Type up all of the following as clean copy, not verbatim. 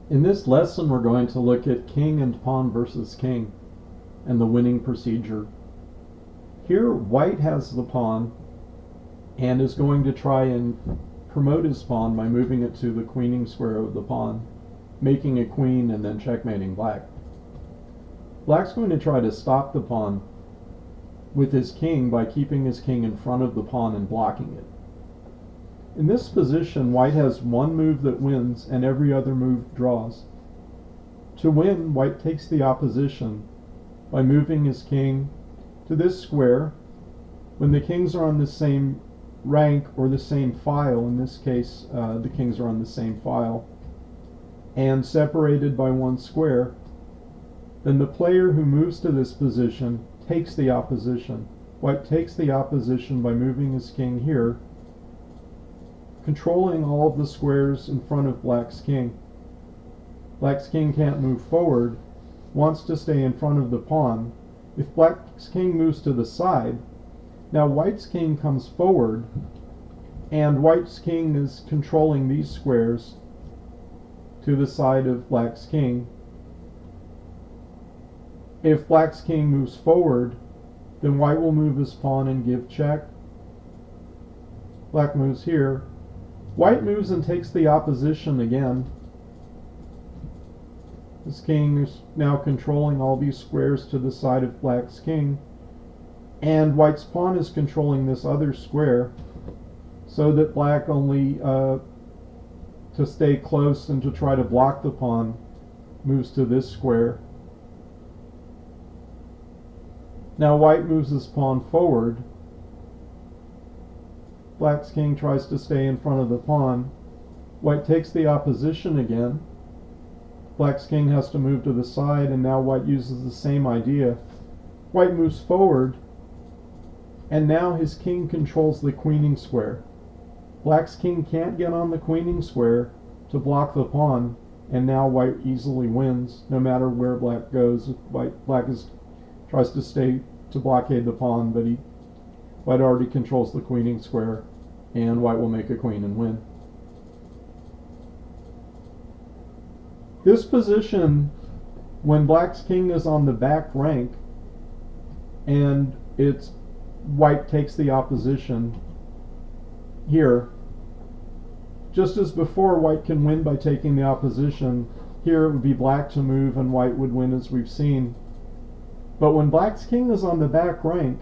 In this lesson, we're going to look at king and pawn versus king and the winning procedure. Here, white has the pawn and is going to try and promote his pawn by moving it to the queening square of the pawn, making a queen and then checkmating black. Black's going to try to stop the pawn with his king by keeping his king in front of the pawn and blocking it. In this position, white has one move that wins and every other move draws. To win, white takes the opposition by moving his king to this square. When the kings are on the same rank or the same file, in this case the kings are on the same file, and separated by one square, then the player who moves to this position takes the opposition. White takes the opposition by moving his king here, controlling all of the squares in front of black's king. Black's king can't move forward, wants to stay in front of the pawn. If black's king moves to the side, now white's king comes forward, and white's king is controlling these squares to the side of black's king. If black's king moves forward, then white will move his pawn and give check. Black moves here. White moves and takes the opposition again. His king is now controlling all these squares to the side of black's king, and white's pawn is controlling this other square, so that black only, to stay close and to try to block the pawn, moves to this square. Now white moves his pawn forward. Black's king tries to stay in front of the pawn. White takes the opposition again. Black's king has to move to the side, and now white uses the same idea. White moves forward, and now his king controls the queening square. Black's king can't get on the queening square to block the pawn, and now white easily wins, no matter where black goes. Black tries to stay to blockade the pawn, but white already controls the queening square, and white will make a queen and win. This position, when black's king is on the back rank, and it's white takes the opposition here, just as before white can win by taking the opposition, here it would be black to move and white would win, as we've seen. But when black's king is on the back rank,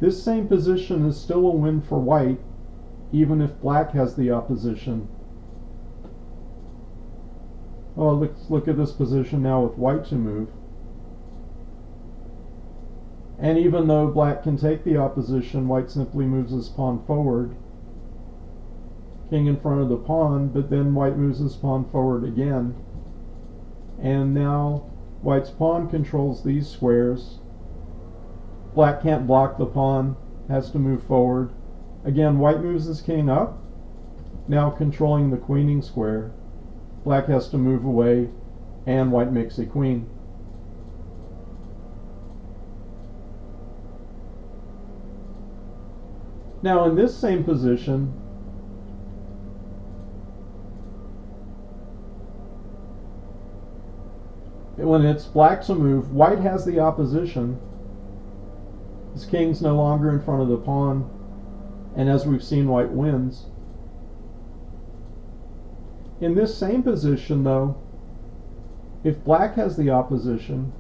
this same position is still a win for white, even if black has the opposition. Well, let's look at this position now with white to move. And even though black can take the opposition, white simply moves his pawn forward. King in front of the pawn, but then white moves his pawn forward again. And now white's pawn controls these squares. Black can't block the pawn, has to move forward. Again, white moves his king up, now controlling the queening square. Black has to move away, and white makes a queen. Now in this same position, when it's black to move, white has the opposition. His king's no longer in front of the pawn, and as we've seen, white wins. In this same position, though, if black has the opposition,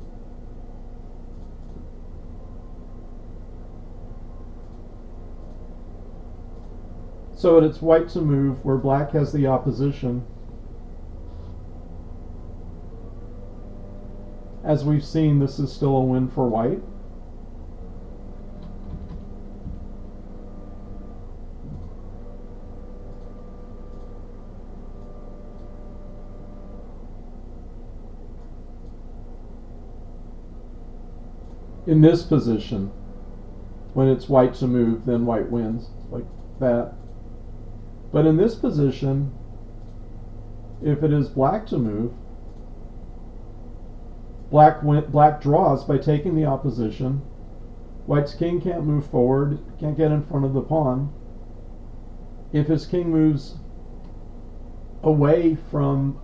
so it's white to move where black has the opposition. As we've seen, this is still a win for white. In this position, when it's white to move, then white wins, like that. But in this position, if it is black to move, black draws by taking the opposition. White's king can't move forward, can't get in front of the pawn. If his king moves away from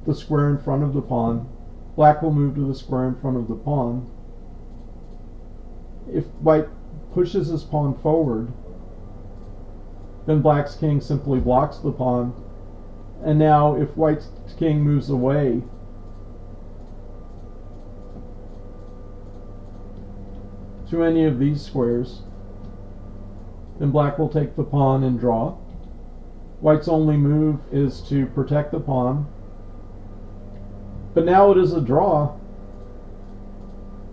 the square in front of the pawn. Black will move to the square in front of the pawn. If white pushes his pawn forward, then black's king simply blocks the pawn. And now if white's king moves away, to any of these squares, then black will take the pawn and draw. White's only move is to protect the pawn. But now it is a draw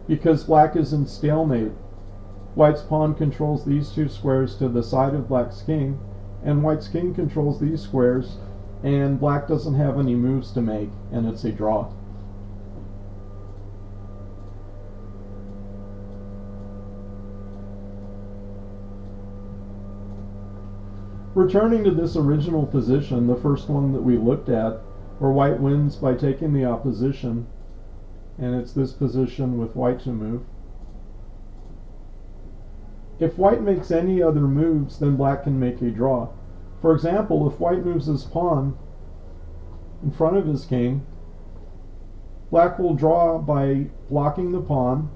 because black is in stalemate. White's pawn controls these two squares to the side of black's king, and white's king controls these squares, and black doesn't have any moves to make, and it's a draw. Returning to this original position, the first one that we looked at, where white wins by taking the opposition, and it's this position with white to move. If white makes any other moves, then black can make a draw. For example, if white moves his pawn in front of his king, black will draw by blocking the pawn.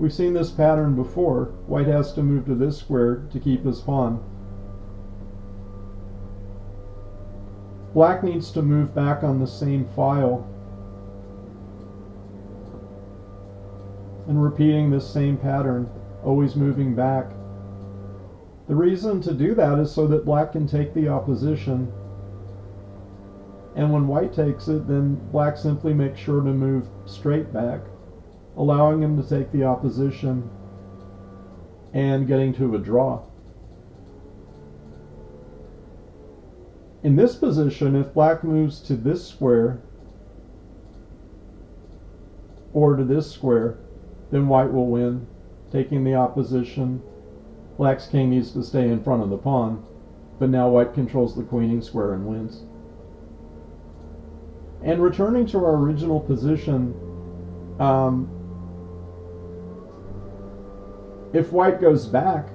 We've seen this pattern before. White has to move to this square to keep his pawn. Black needs to move back on the same file and repeating this same pattern, always moving back. The reason to do that is so that black can take the opposition, and when white takes it, then black simply makes sure to move straight back, allowing him to take the opposition and getting to a draw. In this position, if black moves to this square or to this square, then white will win, taking the opposition. Black's king needs to stay in front of the pawn, but now white controls the queening square and wins. And returning to our original position, if white goes back,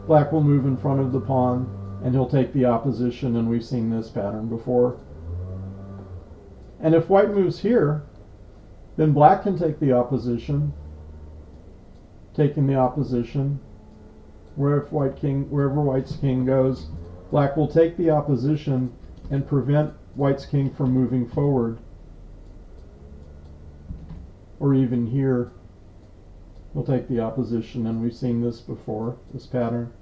black will move in front of the pawn and he'll take the opposition, and we've seen this pattern before. And if white moves here, then black can take the opposition, taking the opposition. Wherever white's king goes, black will take the opposition and prevent white's king from moving forward. Or even here, he'll take the opposition, and we've seen this before, this pattern.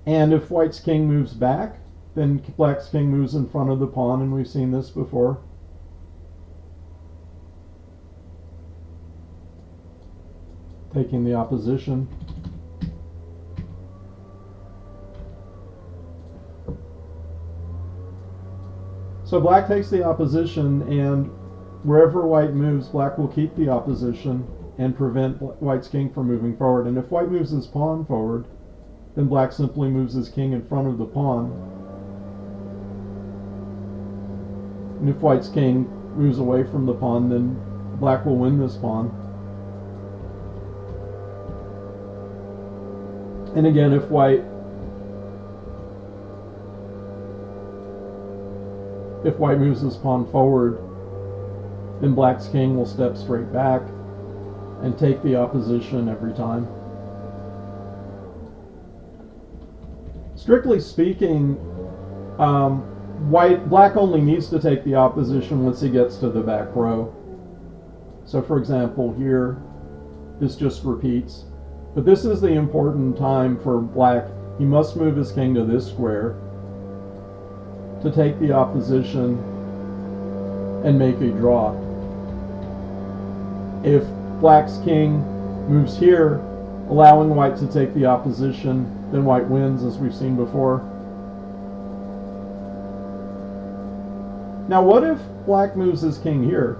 And if white's king moves back, then black's king moves in front of the pawn, and we've seen this before. Taking the opposition. So black takes the opposition, and wherever white moves, black will keep the opposition and prevent white's king from moving forward. And if white moves his pawn forward, then black simply moves his king in front of the pawn. And if white's king moves away from the pawn, then black will win this pawn. And again, if white moves his pawn forward, then black's king will step straight back and take the opposition every time. Strictly speaking, black only needs to take the opposition once he gets to the back row. So for example, here, this just repeats. But this is the important time for black. He must move his king to this square to take the opposition and make a draw. If black's king moves here, allowing white to take the opposition, then white wins, as we've seen before. Now what if black moves his king here?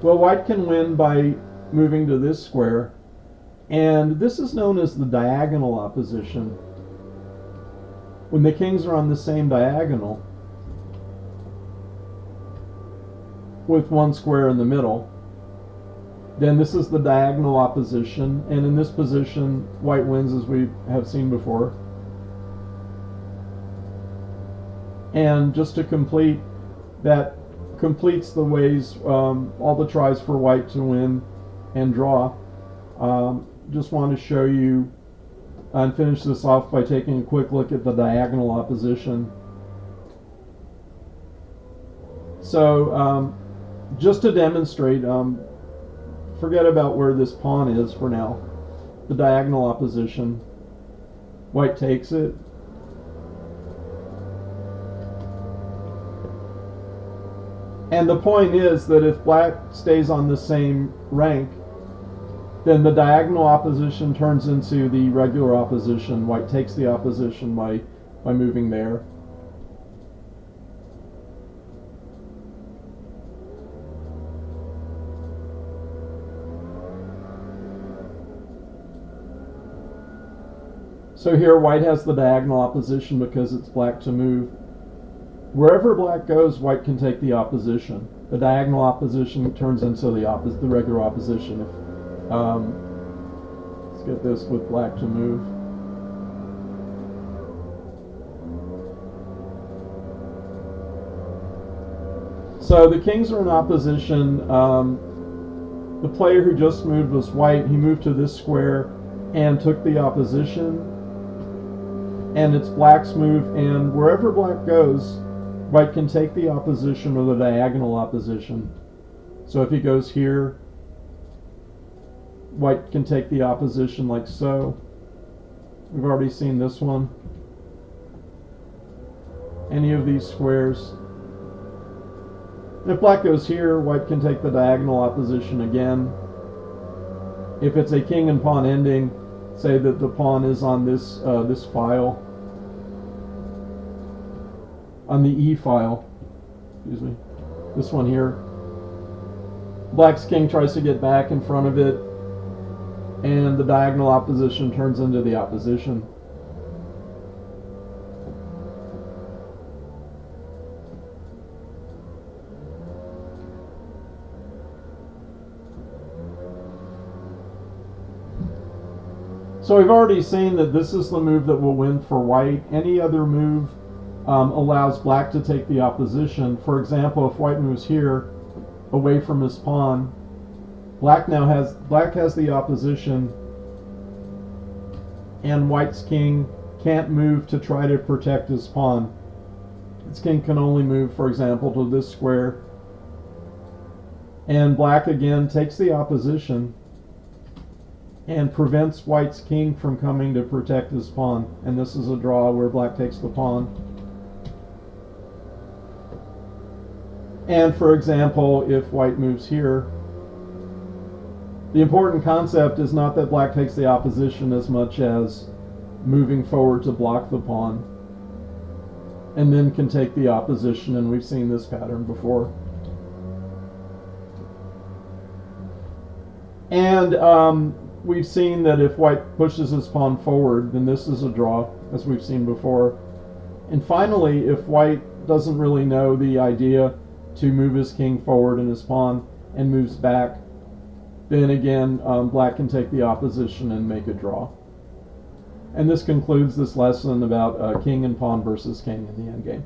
Well, white can win by moving to this square, and this is known as the diagonal opposition. When the kings are on the same diagonal, with one square in the middle, Then this is the diagonal opposition, and in this position, white wins, as we have seen before. And just to complete, that completes the ways, all the tries for white to win and draw. Just want to show you and finish this off by taking a quick look at the diagonal opposition. So just to demonstrate, forget about where this pawn is for now. The diagonal opposition. White takes it. And the point is that if black stays on the same rank, then the diagonal opposition turns into the regular opposition. White takes the opposition by moving there. So here white has the diagonal opposition because it's black to move. Wherever black goes, white can take the opposition. The diagonal opposition turns into the regular opposition. Let's get this with black to move. So the kings are in opposition. The player who just moved was white. He moved to this square and took the opposition. And it's black's move, and wherever black goes, white can take the opposition or the diagonal opposition. So if he goes here, white can take the opposition like so. We've already seen this one. Any of these squares. If black goes here, white can take the diagonal opposition again. If it's a king and pawn ending, say that the pawn is on this this file, on the E file, excuse me, this one here. Black's king tries to get back in front of it, and the diagonal opposition turns into the opposition. So we've already seen that this is the move that will win for white. Any other move allows black to take the opposition. For example, if white moves here away from his pawn, black has the opposition, and white's king can't move to try to protect his pawn. Its king can only move, for example, to this square, and black again takes the opposition and prevents white's king from coming to protect his pawn. And this is a draw where black takes the pawn. And for example, if white moves here, the important concept is not that black takes the opposition as much as moving forward to block the pawn, and then can take the opposition, and we've seen this pattern before. And we've seen that if white pushes his pawn forward, then this is a draw, as we've seen before. And finally, if white doesn't really know the idea to move his king forward and his pawn and moves back, then again, black can take the opposition and make a draw. And this concludes this lesson about king and pawn versus king in the endgame.